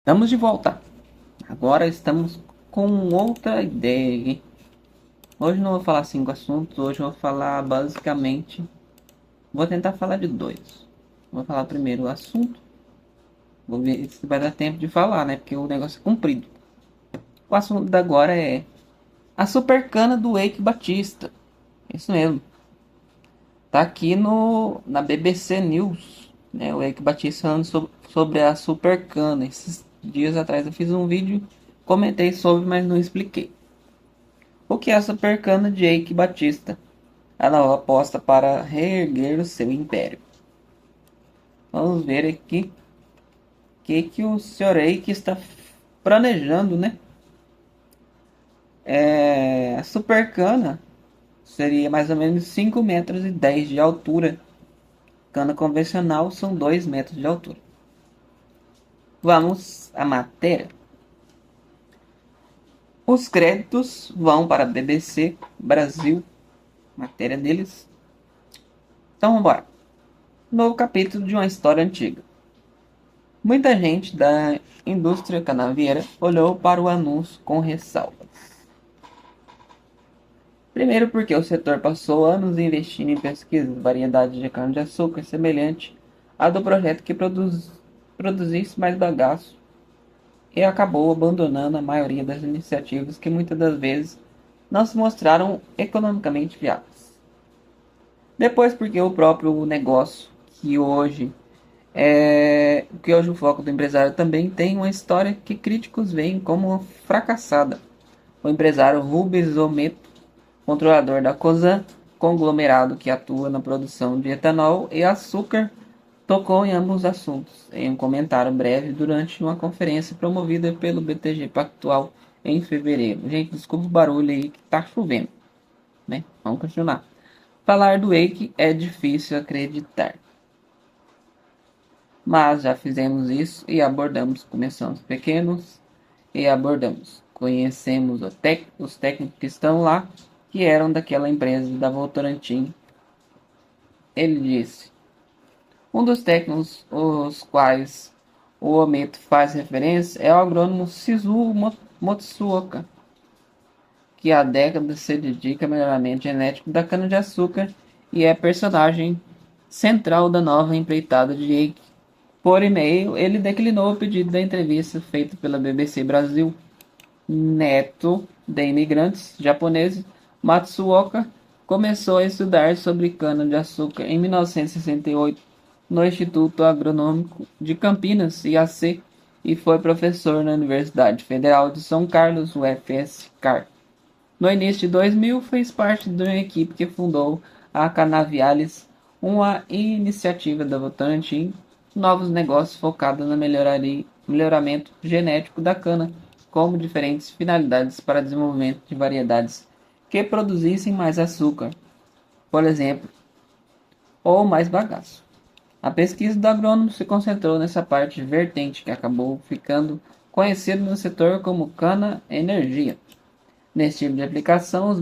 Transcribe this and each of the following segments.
Estamos de volta. Agora estamos com outra ideia. Hoje não vou falar 5 assuntos, hoje eu vou falar basicamente. Vou tentar falar de dois. Vou falar primeiro o assunto. Vou ver se vai dar tempo de falar, né? Porque o negócio é comprido. O assunto da agora é a supercana do Eike Batista. Isso mesmo. Tá aqui no na BBC News, né? O Eike Batista falando sobre a supercana. Esses dias atrás eu fiz um vídeo, comentei sobre, mas não expliquei. O que é a supercana de Eike Batista? A nova aposta para reerguer o seu império. Vamos ver aqui o que o Sr. Eike está planejando, né? A supercana seria mais ou menos 5 metros e 10 de altura. Cana convencional são 2 metros de altura. Vamos à matéria. Os créditos vão para a BBC Brasil, matéria deles. Então vamos embora. Novo capítulo de uma história antiga. Muita gente da indústria canavieira olhou para o anúncio com ressalvas. Primeiro porque o setor passou anos investindo em pesquisas de variedades de cana-de-açúcar semelhante à do projeto que produzisse mais bagaço e acabou abandonando a maioria das iniciativas que muitas das vezes não se mostraram economicamente viáveis. Depois porque o próprio negócio, que hoje o foco do empresário também tem uma história que críticos veem como fracassada. O empresário Rubens Ometo, controlador da Cosan, conglomerado que atua na produção de etanol e açúcar, tocou em ambos os assuntos em um comentário breve durante uma conferência promovida pelo BTG Pactual em fevereiro. Gente, desculpa o barulho aí que tá chovendo, né? Vamos continuar. Falar do Wake é difícil acreditar. Mas já fizemos isso e abordamos. Começamos pequenos e abordamos. Conhecemos os técnicos que estão lá, que eram daquela empresa da Votorantim. Ele disse: um dos técnicos os quais o Ometo faz referência é o agrônomo Shizuo Motsuoka, que há décadas se dedica ao melhoramento genético da cana-de-açúcar e é personagem central da nova empreitada de Eike. Por e-mail, ele declinou o pedido da entrevista feita pela BBC Brasil. Neto de imigrantes japoneses, Matsuoka começou a estudar sobre cana-de-açúcar em 1968 no Instituto Agronômico de Campinas, IAC, e foi professor na Universidade Federal de São Carlos, UFSCar. No início de 2000, fez parte de uma equipe que fundou a Canaviales, uma iniciativa da Votorantim, novos negócios focados no melhoramento genético da cana, como diferentes finalidades para desenvolvimento de variedades que produzissem mais açúcar, por exemplo, ou mais bagaço. A pesquisa do agrônomo se concentrou nessa parte vertente que acabou ficando conhecido no setor como cana-energia. Nesse tipo de aplicação,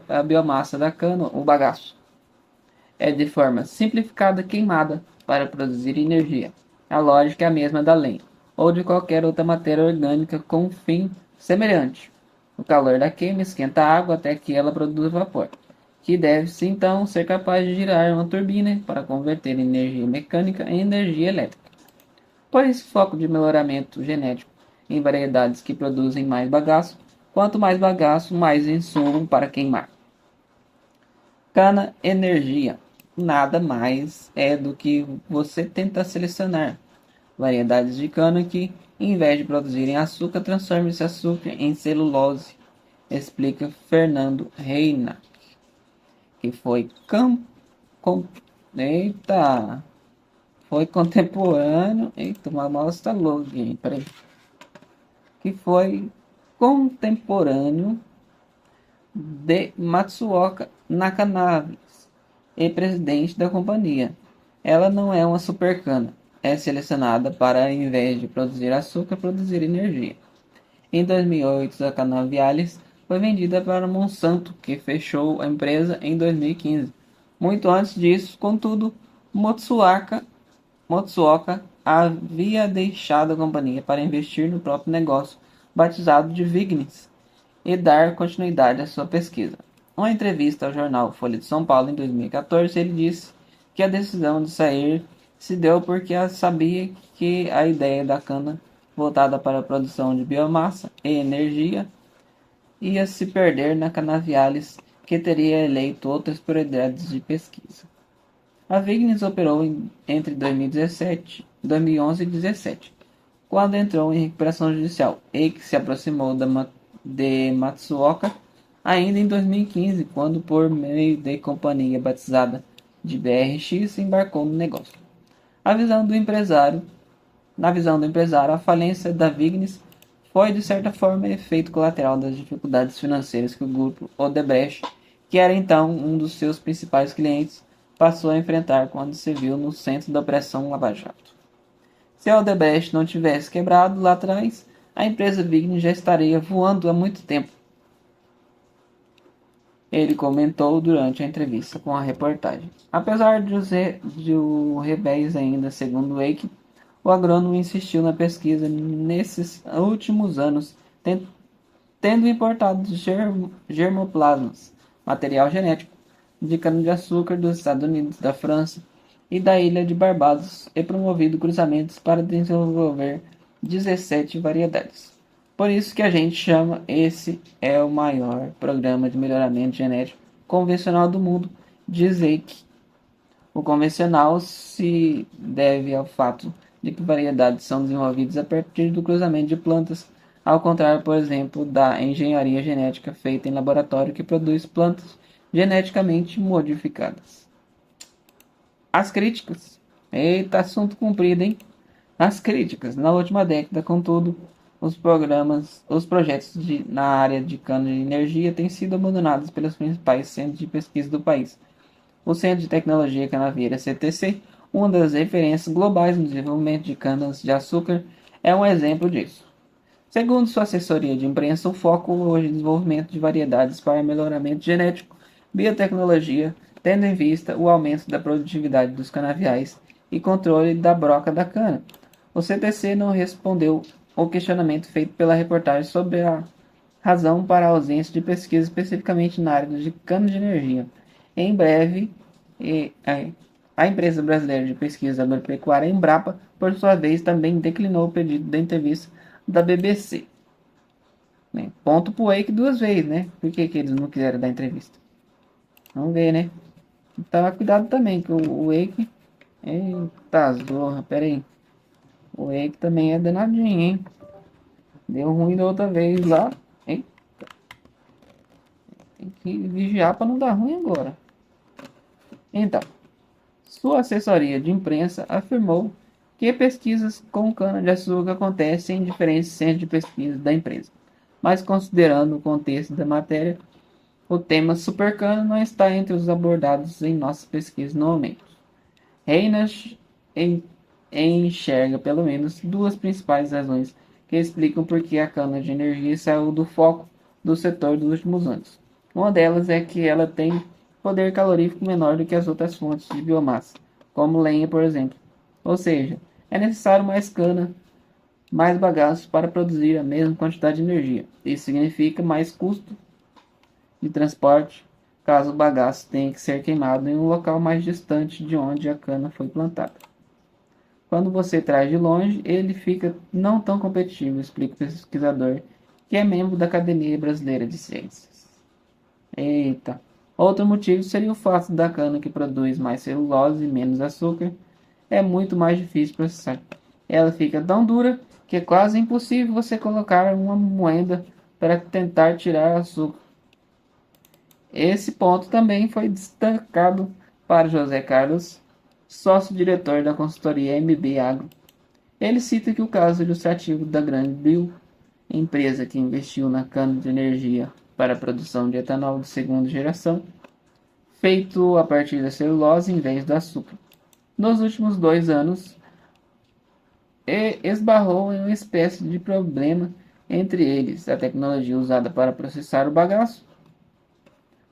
a biomassa da cana, o bagaço, é de forma simplificada queimada para produzir energia. A lógica é a mesma da lenha, ou de qualquer outra matéria orgânica com um fim semelhante. O calor da queima esquenta a água até que ela produza vapor, que deve-se então ser capaz de girar uma turbina para converter energia mecânica em energia elétrica. Por esse foco de melhoramento genético em variedades que produzem mais bagaço, quanto mais bagaço, mais insumo para queimar. Cana energia nada mais é do que você tentar selecionar variedades de cana que, em vez de produzirem açúcar, transformem esse açúcar em celulose, explica Fernando Reina, que foi com, eita, foi contemporâneo, eita, uma mouse está louca, peraí, que foi contemporâneo de Matsuoka Nakanabe e presidente da companhia. Ela não é uma supercana, é selecionada para, ao invés de produzir açúcar, produzir energia. Em 2008, a Canaviales foi vendida para Monsanto, que fechou a empresa em 2015. Muito antes disso, contudo, Motsuoka havia deixado a companhia para investir no próprio negócio, batizado de Vignis, e dar continuidade à sua pesquisa. Em uma entrevista ao jornal Folha de São Paulo em 2014, ele disse que a decisão de sair se deu porque sabia que a ideia da cana, voltada para a produção de biomassa e energia, ia se perder na Canaviales, que teria eleito outras prioridades de pesquisa. A Vignis operou entre 2017, 2011 e 2017, quando entrou em recuperação judicial, e que se aproximou de Matsuoka ainda em 2015, quando, por meio de companhia batizada de BRX, embarcou no negócio. A visão do empresário, Na visão do empresário, a falência da Vignis foi, de certa forma, efeito colateral das dificuldades financeiras que o grupo Odebrecht, que era então um dos seus principais clientes, passou a enfrentar quando se viu no centro da Operação Lava Jato. Se a Odebrecht não tivesse quebrado lá atrás, a empresa Vignis já estaria voando há muito tempo. Ele comentou durante a entrevista com a reportagem. Apesar de o revés ainda, segundo Wake, o agrônomo insistiu na pesquisa nesses últimos anos, tendo importado germoplasmas, material genético, de cana-de-açúcar dos Estados Unidos, da França e da ilha de Barbados, e promovido cruzamentos para desenvolver 17 variedades. Por isso que a gente chama esse é o maior programa de melhoramento genético convencional do mundo, diz Eike. O convencional se deve ao fato de que variedades são desenvolvidas a partir do cruzamento de plantas, ao contrário, por exemplo, da engenharia genética feita em laboratório que produz plantas geneticamente modificadas. As críticas. Eita, assunto comprido, hein? As críticas. Na última década, contudo, os projetos na área de cana de energia têm sido abandonados pelos principais centros de pesquisa do país. O Centro de Tecnologia Canavieira CTC, uma das referências globais no desenvolvimento de canas de açúcar, é um exemplo disso. Segundo sua assessoria de imprensa, o foco hoje é o desenvolvimento de variedades para melhoramento genético, biotecnologia, tendo em vista o aumento da produtividade dos canaviais e controle da broca da cana. O CTC não respondeu ao questionamento feito pela reportagem sobre a razão para a ausência de pesquisa especificamente na área de cana de energia. Em breve, a empresa brasileira de pesquisa agropecuária, Embrapa, por sua vez, também declinou o pedido da entrevista da BBC. Ponto pro Wake duas vezes, né? Por que eles não quiseram dar entrevista? Vamos ver, né? Então, cuidado também, que o Wake... Eita, zorra, pera aí. O Wake também é danadinho, hein? Deu ruim da outra vez lá. Hein? Tem que vigiar para não dar ruim agora. Então, sua assessoria de imprensa afirmou que pesquisas com cana-de-açúcar acontecem em diferentes centros de pesquisa da empresa, mas considerando o contexto da matéria, o tema supercana não está entre os abordados em nossas pesquisas no momento. Reynolds enxerga pelo menos duas principais razões que explicam por que a cana de energia saiu do foco do setor dos últimos anos. Uma delas é que ela tem poder calorífico menor do que as outras fontes de biomassa, como lenha, por exemplo. Ou seja, é necessário mais cana, mais bagaço para produzir a mesma quantidade de energia. Isso significa mais custo de transporte, caso o bagaço tenha que ser queimado em um local mais distante de onde a cana foi plantada. Quando você traz de longe, ele fica não tão competitivo, explica o pesquisador, que é membro da Academia Brasileira de Ciências. Eita! Outro motivo seria o fato da cana, que produz mais celulose e menos açúcar, é muito mais difícil de processar. Ela fica tão dura que é quase impossível você colocar uma moeda para tentar tirar açúcar. Esse ponto também foi destacado para José Carlos, sócio-diretor da consultoria MB Agro. Ele cita que o caso ilustrativo da Grande Bio, empresa que investiu na cana de energia para a produção de etanol de segunda geração, feito a partir da celulose em vez do açúcar. Nos últimos 2 anos, esbarrou em uma espécie de problema entre eles, a tecnologia usada para processar o bagaço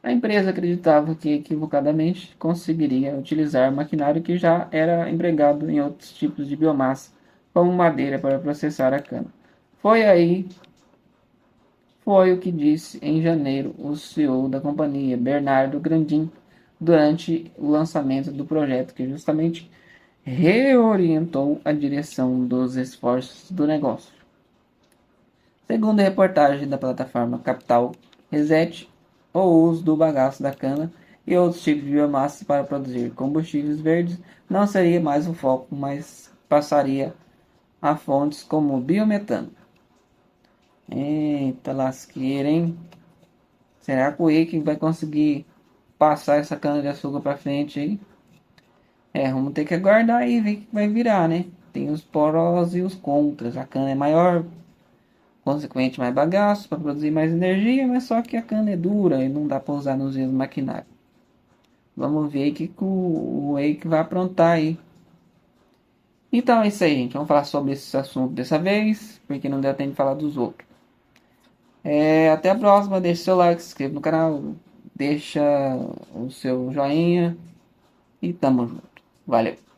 A empresa acreditava que equivocadamente conseguiria utilizar maquinário que já era empregado em outros tipos de biomassa, como madeira para processar a cana. Foi aí, foi o que disse em janeiro o CEO da companhia, Bernardo Grandin, durante o lançamento do projeto, que justamente reorientou a direção dos esforços do negócio. Segundo a reportagem da plataforma Capital Reset, o uso do bagaço da cana e outros tipos de biomassa para produzir combustíveis verdes não seria mais o foco, mas passaria a fontes como biometano. Eita lasqueira, hein? Será que o Eike vai conseguir passar essa cana de açúcar para frente aí? Vamos ter que aguardar aí, ver o que vai virar, né? Tem os prós e os contras. A cana é maior, consequente mais bagaço para produzir mais energia, mas só que a cana é dura e não dá para usar nos mesmos maquinários. Vamos ver que o Eike vai aprontar aí. Então é isso aí, gente. Vamos falar sobre esse assunto dessa vez, porque não deu tempo de falar dos outros. Até a próxima. Deixa seu like, se inscreva no canal, deixa o seu joinha e tamo junto. Valeu.